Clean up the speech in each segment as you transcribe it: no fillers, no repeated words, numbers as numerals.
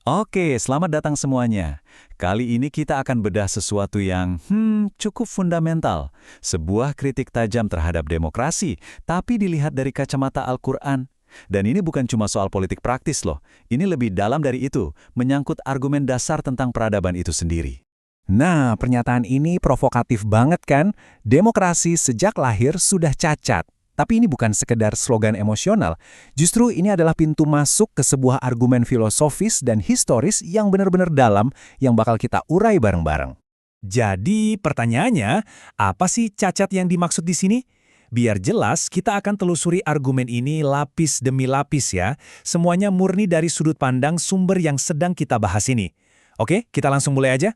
Oke, selamat datang semuanya. Kali ini kita akan bedah sesuatu yang cukup fundamental. Sebuah kritik tajam terhadap demokrasi, tapi dilihat dari kacamata Al-Quran. Dan ini bukan cuma soal politik praktis loh. Ini lebih dalam dari itu, menyangkut argumen dasar tentang peradaban itu sendiri. Nah, pernyataan ini provokatif banget kan? Demokrasi sejak lahir sudah cacat. Tapi ini bukan sekedar slogan emosional. Justru ini adalah pintu masuk ke sebuah argumen filosofis dan historis yang benar-benar dalam yang bakal kita urai bareng-bareng. Jadi, pertanyaannya, apa sih cacat yang dimaksud di sini? Biar jelas, kita akan telusuri argumen ini lapis demi lapis ya. Semuanya murni dari sudut pandang sumber yang sedang kita bahas ini. Oke, kita langsung mulai aja.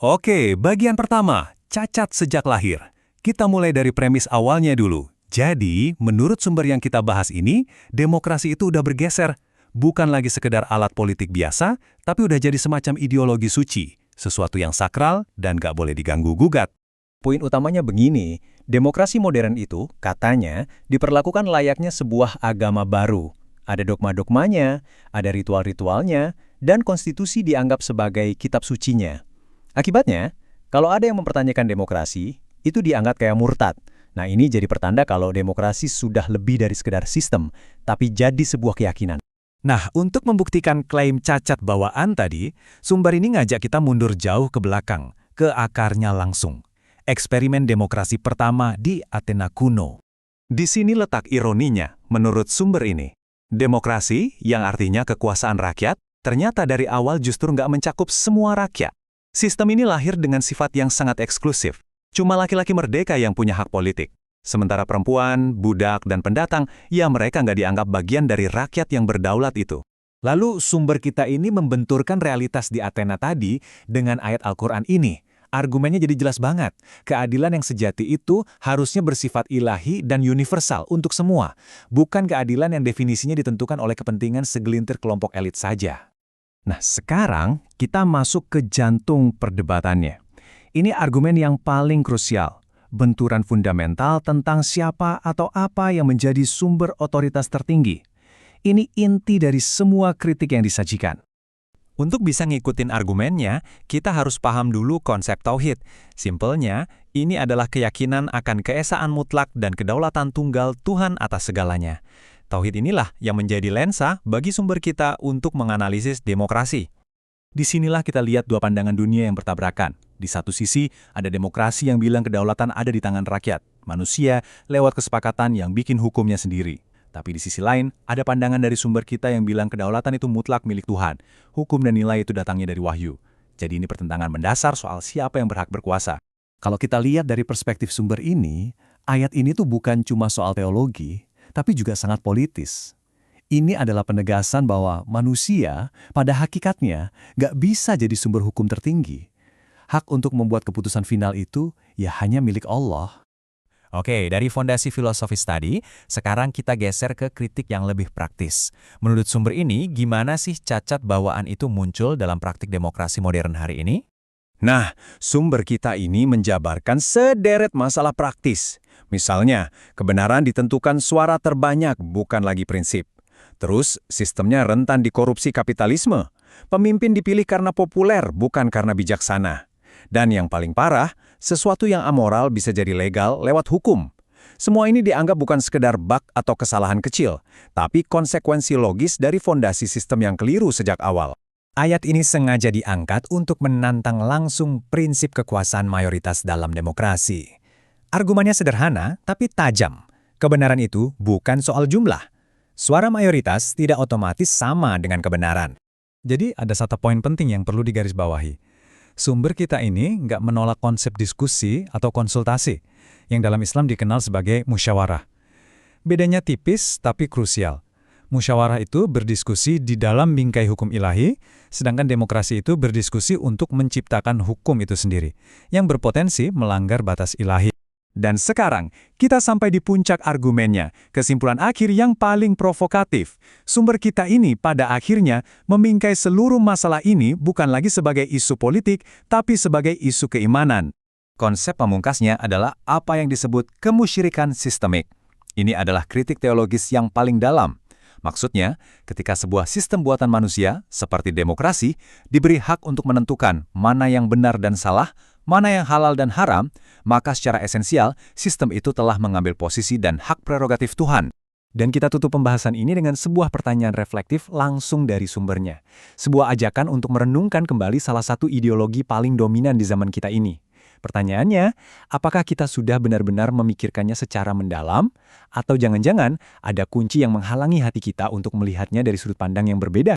Oke, bagian pertama, cacat sejak lahir. Kita mulai dari premis awalnya dulu. Jadi, menurut sumber yang kita bahas ini, demokrasi itu udah bergeser. Bukan lagi sekedar alat politik biasa, tapi udah jadi semacam ideologi suci. Sesuatu yang sakral dan gak boleh diganggu-gugat. Poin utamanya begini, demokrasi modern itu, katanya, diperlakukan layaknya sebuah agama baru. Ada dogma-dogmanya, ada ritual-ritualnya, dan konstitusi dianggap sebagai kitab sucinya. Akibatnya, kalau ada yang mempertanyakan demokrasi, itu dianggap kayak murtad. Nah, ini jadi pertanda kalau demokrasi sudah lebih dari sekedar sistem, tapi jadi sebuah keyakinan. Nah, untuk membuktikan klaim cacat bawaan tadi, sumber ini ngajak kita mundur jauh ke belakang, ke akarnya langsung. Eksperimen demokrasi pertama di Athena kuno. Di sini letak ironinya, menurut sumber ini. Demokrasi, yang artinya kekuasaan rakyat, ternyata dari awal justru nggak mencakup semua rakyat. Sistem ini lahir dengan sifat yang sangat eksklusif. Cuma laki-laki merdeka yang punya hak politik. Sementara perempuan, budak, dan pendatang, ya mereka nggak dianggap bagian dari rakyat yang berdaulat itu. Lalu sumber kita ini membenturkan realitas di Athena tadi dengan ayat Al-Quran ini. Argumennya jadi jelas banget. Keadilan yang sejati itu harusnya bersifat ilahi dan universal untuk semua. Bukan keadilan yang definisinya ditentukan oleh kepentingan segelintir kelompok elit saja. Nah, sekarang kita masuk ke jantung perdebatannya. Ini argumen yang paling krusial, benturan fundamental tentang siapa atau apa yang menjadi sumber otoritas tertinggi. Ini inti dari semua kritik yang disajikan. Untuk bisa ngikutin argumennya, kita harus paham dulu konsep tauhid. Simpelnya, ini adalah keyakinan akan keesaan mutlak dan kedaulatan tunggal Tuhan atas segalanya. Tauhid inilah yang menjadi lensa bagi sumber kita untuk menganalisis demokrasi. Disinilah kita lihat dua pandangan dunia yang bertabrakan. Di satu sisi, ada demokrasi yang bilang kedaulatan ada di tangan rakyat, manusia, lewat kesepakatan yang bikin hukumnya sendiri. Tapi di sisi lain, ada pandangan dari sumber kita yang bilang kedaulatan itu mutlak milik Tuhan. Hukum dan nilai itu datangnya dari wahyu. Jadi ini pertentangan mendasar soal siapa yang berhak berkuasa. Kalau kita lihat dari perspektif sumber ini, ayat ini tuh bukan cuma soal teologi, tapi juga sangat politis. Ini adalah penegasan bahwa manusia, pada hakikatnya, nggak bisa jadi sumber hukum tertinggi. Hak untuk membuat keputusan final itu ya hanya milik Allah. Oke, dari fondasi filosofis tadi, sekarang kita geser ke kritik yang lebih praktis. Menurut sumber ini, gimana sih cacat bawaan itu muncul dalam praktik demokrasi modern hari ini? Nah, sumber kita ini menjabarkan sederet masalah praktis. Misalnya, kebenaran ditentukan suara terbanyak, bukan lagi prinsip. Terus, sistemnya rentan dikorupsi kapitalisme. Pemimpin dipilih karena populer, bukan karena bijaksana. Dan yang paling parah, sesuatu yang amoral bisa jadi legal lewat hukum. Semua ini dianggap bukan sekedar bug atau kesalahan kecil, tapi konsekuensi logis dari fondasi sistem yang keliru sejak awal. Ayat ini sengaja diangkat untuk menantang langsung prinsip kekuasaan mayoritas dalam demokrasi. Argumennya sederhana, tapi tajam. Kebenaran itu bukan soal jumlah. Suara mayoritas tidak otomatis sama dengan kebenaran. Jadi ada satu poin penting yang perlu digarisbawahi. Sumber kita ini nggak menolak konsep diskusi atau konsultasi, yang dalam Islam dikenal sebagai musyawarah. Bedanya tipis tapi krusial. Musyawarah itu berdiskusi di dalam bingkai hukum ilahi, sedangkan demokrasi itu berdiskusi untuk menciptakan hukum itu sendiri, yang berpotensi melanggar batas ilahi. Dan sekarang, kita sampai di puncak argumennya, kesimpulan akhir yang paling provokatif. Sumber kita ini pada akhirnya membingkai seluruh masalah ini bukan lagi sebagai isu politik, tapi sebagai isu keimanan. Konsep pamungkasnya adalah apa yang disebut kemusyrikan sistemik. Ini adalah kritik teologis yang paling dalam. Maksudnya, ketika sebuah sistem buatan manusia, seperti demokrasi, diberi hak untuk menentukan mana yang benar dan salah, mana yang halal dan haram, maka secara esensial, sistem itu telah mengambil posisi dan hak prerogatif Tuhan. Dan kita tutup pembahasan ini dengan sebuah pertanyaan reflektif langsung dari sumbernya. Sebuah ajakan untuk merenungkan kembali salah satu ideologi paling dominan di zaman kita ini. Pertanyaannya, apakah kita sudah benar-benar memikirkannya secara mendalam? Atau jangan-jangan ada kunci yang menghalangi hati kita untuk melihatnya dari sudut pandang yang berbeda?